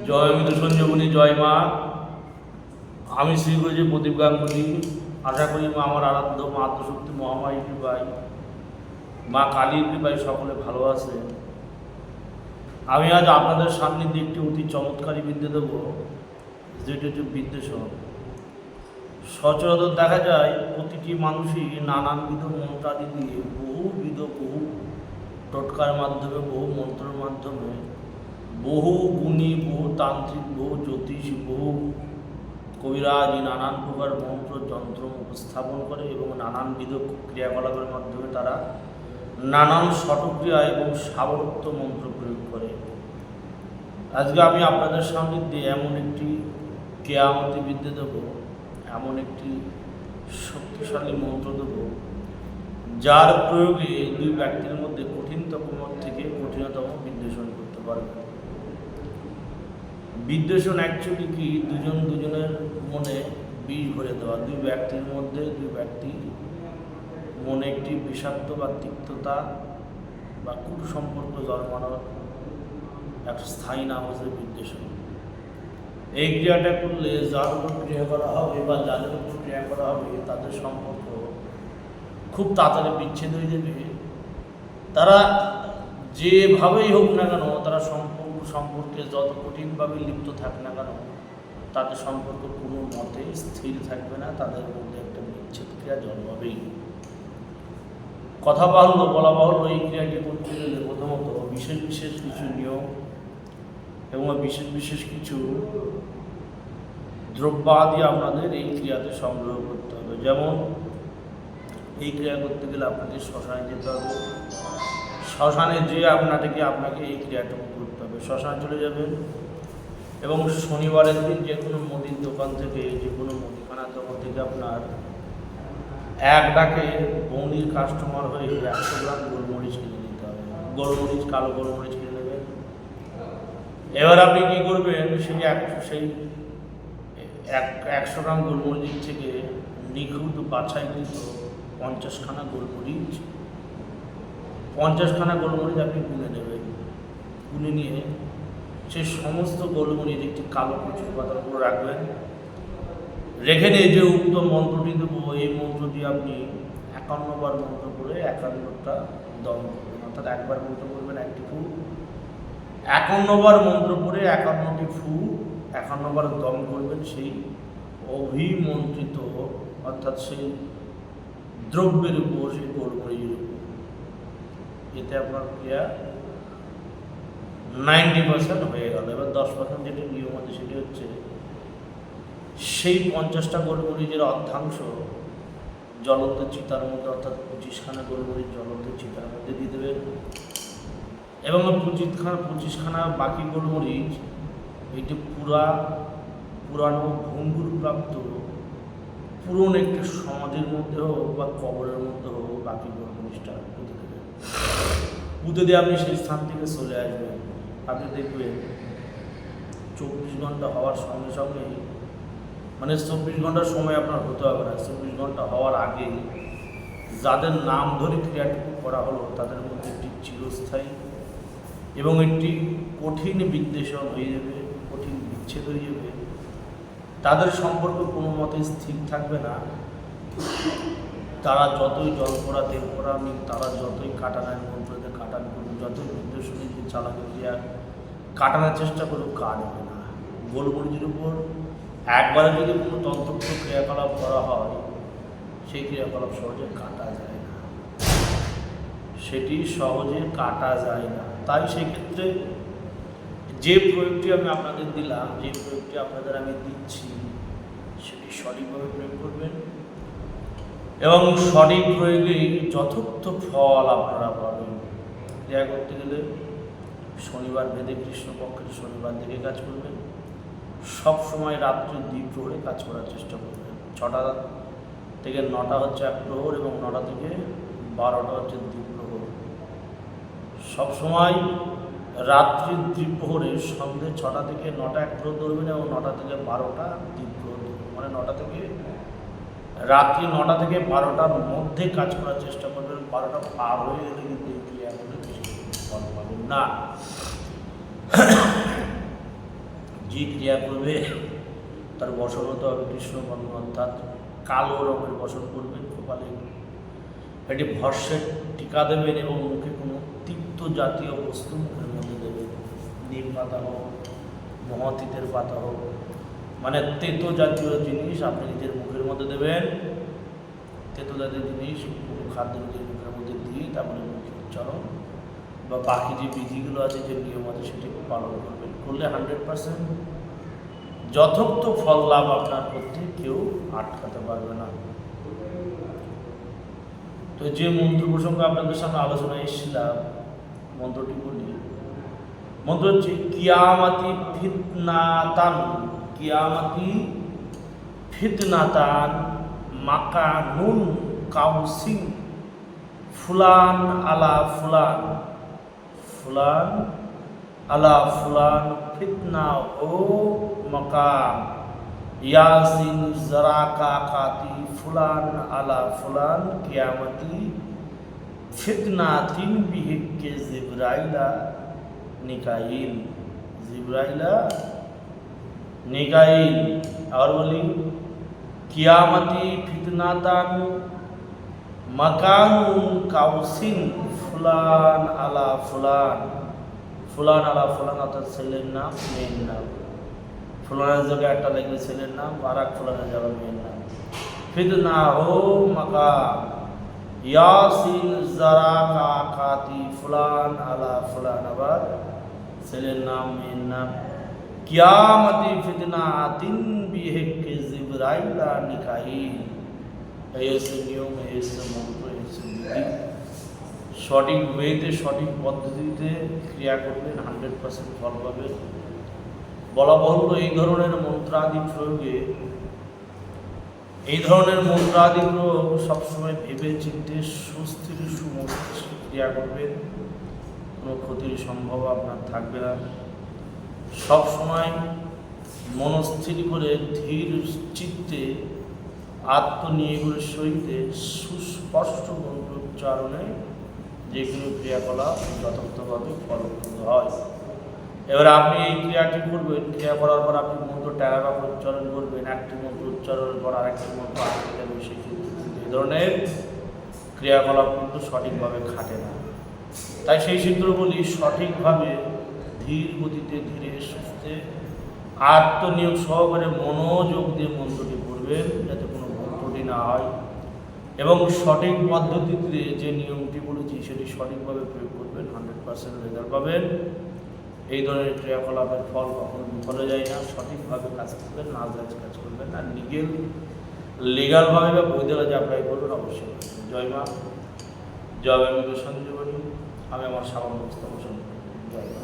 জয় মৃত সঞ্জীবনী, জয় মা। আমি শ্রীগুরুজি প্রদীপ গাঙ্গুলি। আশা করি মা আমার আরাধ্য মা আত্মশক্তি মহামায়ী কৃপায়, মা কালীর কৃপায় সকলে ভালো আছে। আমি আজ আপনাদের সান্নিধ্যে একটি অতি চমৎকারী বিদ্যে দেব, যেটি হচ্ছে বিদ্বেষণ। সচরাচর দেখা যায় প্রতিটি মানুষই নানানবিধ মন্ত্রাদি দিয়ে বহু টোটকার মাধ্যমে, বহু মন্ত্রের মাধ্যমে, বহু গুণী, বহু তান্ত্রিক, বহু জ্যোতিষ, বহু কবিরাজ নানান প্রকার মন্ত্র যন্ত্র উপস্থাপন করে এবং নানানবিধ ক্রিয়াকলাপের মাধ্যমে তারা নানান ষটক্রিয়া এবং সাবরত্ব মন্ত্র প্রয়োগ করে। আজকে আমি আপনাদের সান্নিধ্যে এমন একটি কেয়ামতি বিদ্যে দেব, এমন একটি শক্তিশালী মন্ত্র দেব, যার প্রয়োগে দুই ব্যক্তির মধ্যে কঠিনতম থেকে কঠিনতম বিদ্বেষণ করতে পারবে। বিদ্বেষণ অ্যাকচুয়ালি কি? দুজনের মনে বিষ ভরে দেওয়া। দুই ব্যক্তির মধ্যে, দুই ব্যক্তি মনে একটি বিষাক্ত বা তিক্ততা বা কূট সম্পর্ক জন্মানোর একটা স্থায়ী নাম হচ্ছে বিদ্বেষণ। এই ক্রিয়াটা করলে যার উপর ক্রিয়া করা হবে বা যাদের উপর ক্রিয়া করা হবে তাদের সম্পর্ক খুব তাড়াতাড়ি বিচ্ছেদ হয়ে যাবে। তারা যেভাবেই হোক না কেন, তারা সম্পর্কে যত কঠিনভাবে লিপ্ত থাক না কেন, তাদের সম্পর্ক কোনো মতেই স্থির থাকবে না, তাদের মধ্যে একটা বিচ্ছেদ ক্রিয়া জন্মাবেই। বলা বাহুল্য এই ক্রিয়াটি করতে গেলে প্রথমত বিশেষ কিছু নিয়ম এবং বিশেষ কিছু দ্রব্যাদি আপনাদের এই ক্রিয়াতে সংগ্রহ করতে হবে। যেমন এই ক্রিয়া করতে গেলে আপনাকে শ্মশানে যেতে হবে। শ্মশানে যেয়ে আপনাকে এই ক্রিয়াটুকু করতে হবে। শ্মশানে চলে যাবেন এবং শনিবারের দিন যে কোনো মুদির দোকান থেকে, যে কোনো মুদিখানার দোকান থেকে আপনার এক ডাকে বৌনির কাস্টমার হয়ে 100 গ্রাম গোলমরিচ কিনে নিতে হবে। গোলমরিচ, কালো গোলমরিচ কিনে নেবেন। এবার আপনি কী করবেন, সেই 100 গ্রাম গোলমরিচ থেকে নিখুঁত বাছাইকৃত 50খানা গোলমরিচ আপনি গুনে নেবেন। গুনে নিয়ে সেই সমস্ত গোলমরিচ একটি কালো কচুর পাতার উপর রাখবেন। রেখে নিয়ে যে উক্ত মন্ত্রটি দেবো, এই মন্ত্রটি আপনি 51 বার মন্ত্র করে 51টা দম করবেন। অর্থাৎ একবার মন্ত্র করবেন 1টি ফু, 51 বার মন্ত্র করে 51টি ফু, 51 বার দম করবেন সেই অভিমন্ত্রিত অর্থাৎ সেই দ্রব্যের উপর, সেই গোলমরিচের উপর। এতে আপনার ক্রিয়া 90% হয়ে গেল। এবার 10% যেটি নিয়ম আছে সেটি হচ্ছে সেই 50টা গোলমরিচের অর্ধাংশ জ্বলন্ত চিতার মধ্যে, অর্থাৎ 25খানা গোলমরিচ জ্বলন্ত চিতার মধ্যে দিয়ে দেবেন এবং 25খানা বাকি গোলমরিচ এইটি পুরানো ভঙ্গুর প্রাপ্ত পুরনো একটি সমাধির মধ্যে হোক বা কবরের মধ্যে হোক বাকি গোলমরিচটা পুঁতে দেবেন। পুঁতে দিয়ে আপনি সেই স্থান থেকে চলে আসবেন। আপনি দেখবেন 24 ঘন্টা হওয়ার সঙ্গে সঙ্গেই, মানে 24 ঘন্টার সময় আপনার হতে হবে না, 24 ঘন্টা হওয়ার আগেই যাদের নাম ধরে ক্রিয়াটুকু করা হলো তাদের মধ্যে একটি চিরস্থায়ী এবং একটি কঠিন বিদ্বেষণ হয়ে যাবে, কঠিন বিচ্ছেদ হয়ে যাবে। তাদের সম্পর্ক কোনো মতে স্থির থাকবে না। তারা যতই জল পড়া তেল পড়া নিক, তারা যতই কাটানোর মন্ত্রতে কাটান করুক, যতই বিদ্বেষণী যে চালাকি ক্রিয়া কাটানোর চেষ্টা করুক, কাটবে না। গোলমরিচের উপর একবারে যদি কোনো তন্ত্রোক্ত ক্রিয়াকলাপ করা হয়, সেই ক্রিয়াকলাপ সহজে কাটা যায় না, সেটি সহজে কাটা যায় না। তাই সেক্ষেত্রে যে প্রয়োগটি আমি আপনাদের দিলাম, যে প্রয়োগটি আপনাদের আমি দিচ্ছি, সেটি সঠিকভাবে প্রয়োগ করবেন এবং সঠিক প্রয়োগেই যথার্থ ফল আপনারা পাবেন। ক্রিয়া করতে গেলে শনিবার ভেদে, কৃষ্ণপক্ষের শনিবার দেখে কাজ করবেন। সব সময় রাত্রি 2 প্রহরে কাজ করার চেষ্টা করবেন। 6টা থেকে 9টা হচ্ছে 1 প্রহর এবং 9টা থেকে 12টা হচ্ছে 2 প্রহর। সবসময় রাত্রি 2 প্রহরে সন্ধ্যে 6টা থেকে 9টা 1 প্রহর ধরবেন এবং 9টা থেকে 12টা 2 প্রহর ধরবেন। মানে রাত্রি 9টা থেকে 12টার মধ্যে কাজ করার চেষ্টা করবেন। 12টা পার হয়ে গেলে কিন্তু এই ক্রিয়াগুলো বেশি ফল পাবেন না। যে ক্রিয়া করবে তার বসন হতে হবে কৃষ্ণবর্ণ, অর্থাৎ কালো রঙের বসন করবেন কপালে। এটি ভস্যের টিকা দেবেন এবং মুখে কোনো তিক্ত জাতীয় বস্তু মুখের মধ্যে দেবেন। নিম পাতা হোক, মহাতীতের পাতা হোক, মানে তেতো জাতীয় জিনিস আপনি নিজের মুখের মধ্যে দেবেন। তেতো জাতীয় জিনিস কোনো খাদ্য নিজের মুখের মধ্যে দিয়ে তারপরে মুখে উচ্চারণ বা বাকি যে বিধিগুলো আছে, যে নিয়ম আছে, সেটি পালন করবেন। করলে 100% যথোক্ত ফল লাভ আপনার করতে কেউ আটকাতে পারবে না। তো যে মন্ত্র প্রসঙ্গে আপনাদের সামনে আলোচনা এসেছিলাম, মন্ত্রটি বলি। মন্ত্র হচ্ছে কিয়ামাতি ফিতনাতান, কিয়ামাতি ফিতনাতান মাকানুন কাউসিন ফুলান আলা ফুলান, ফুলান আলা ফুলান ফিতনা ও মাকাম ইয়াসিন জারাকা কাতি ফুলান আলা ফুলান কিয়ামতি ফিতনাতিন বিহিকে জিবরাইলা নিকাইল, জিবরাইলা নিকাইল। আর বলি কিয়ামতি ফিতনাতান মাকানুন কাউসিন ফুলান আলা ফুলান, ফুলান আলা ফুলান অর্থাৎ ছেলের নাম, মেয়ের নাম। ফুলানের জায়গায় একটা লাগবে ছেলের নাম, আর এক ফুলানের জায়গায় মেয়ের নাম। ফিতনা ও মাকাম ইয়াসিন জারাকা কাতি ফুলান আলা ফুলান, আবার ছেলের নাম, মেয়ের নাম। কিয়ামতি ফিতনাতিন বিহিকে জিবরাইলা নিকাইল। এই হচ্ছে নিয়ম, এই হচ্ছে মন্ত্র, এই হচ্ছে বিধি। সঠিক ওয়েতে, সঠিক পদ্ধতিতে ক্রিয়া করবেন, 100% ফল পাবেন। বলা বাহুল্য, এই ধরনের মন্ত্রাদি প্রয়োগে, এই ধরনের মন্ত্রাদি প্রয়োগ সবসময় ভেবে চিন্তে সুস্থির সুমস্তিষ্কে ক্রিয়া করবেন। কোনো ক্ষতির সম্ভব আপনার থাকবে না। সবসময় মনস্থির করে ধীর চিত্তে আত্মনিয়োগের সহিত সুস্পষ্ট মন্ত্র উচ্চারণে যেগুলো ক্রিয়াকলাপ যথার্থভাবে ফলপ্রদ হয়। এবার আপনি এই ক্রিয়াটি করবেন, ক্রিয়া করার পর আপনি মন্ত্র টেরাভাবে উচ্চারণ করবেন। একটি মন্ত্র উচ্চারণের পর আরেকটি মন্ত্র আসতে যাবে, সেই এই ধরনের ক্রিয়াকলাপ কিন্তু সঠিকভাবে খাটে না। তাই সেই সূত্র বলি, সঠিকভাবে ধীর গতিতে, ধীরে সুস্থে আত্মনিয়োগ সহকারে মনোযোগ দিয়ে মন্ত্রটি পড়বেন, যাতে কোনো ভুল ত্রুটি না হয়। এবং সঠিক পদ্ধতিতে যে নিয়মটি বলেছি সেটি সঠিকভাবে প্রয়োগ করবেন, 100% রেজাল্ট পাবেন। এই ধরনের ক্রিয়াকলাপের ফল কখনো বিফলে যায় না। সঠিকভাবে কাজ করবেন, না জায়জ কাজ করবেন না, লিগালভাবে বা বৈধভাবে যে অ্যাপ্লাই করবেন অবশ্যই। জয় মা, জয় আমি সঞ্জীবনী, আমি আমার সামান্য উপস্থাপন। জয় মা।